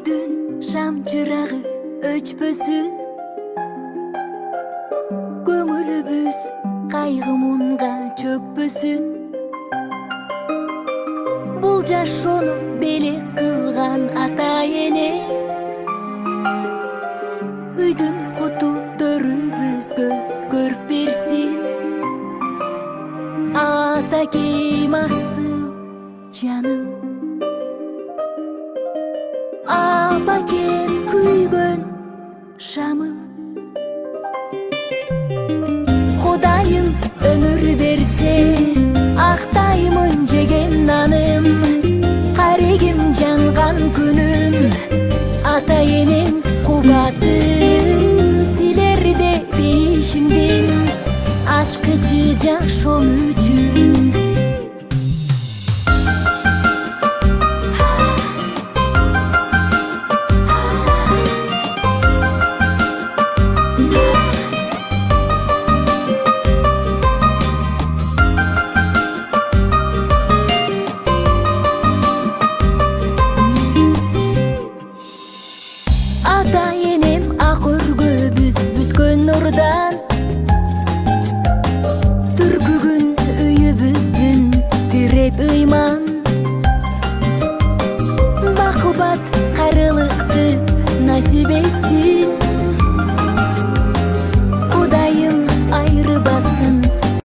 үйдүн шам чырагы өчпөсүн, көңүлүбүз кайгы мунга чөкпөсүн. Бул жашоону белек кылган ата эне, үйдүн куту төрүбүзгө көрк берсин. Атакейим асыл жаным, апакем күйгөн шамым. Кудайым өмүр берсе, актаймын жеген наным. Карегим жанган күнүм, ата энем кубаты силерде бейишимдин ачкычы жашоом үчүн. Ата энем ак өргөбүз бүткөн нурдан, түркүгүн үйүбүздүн тиреп ыйман.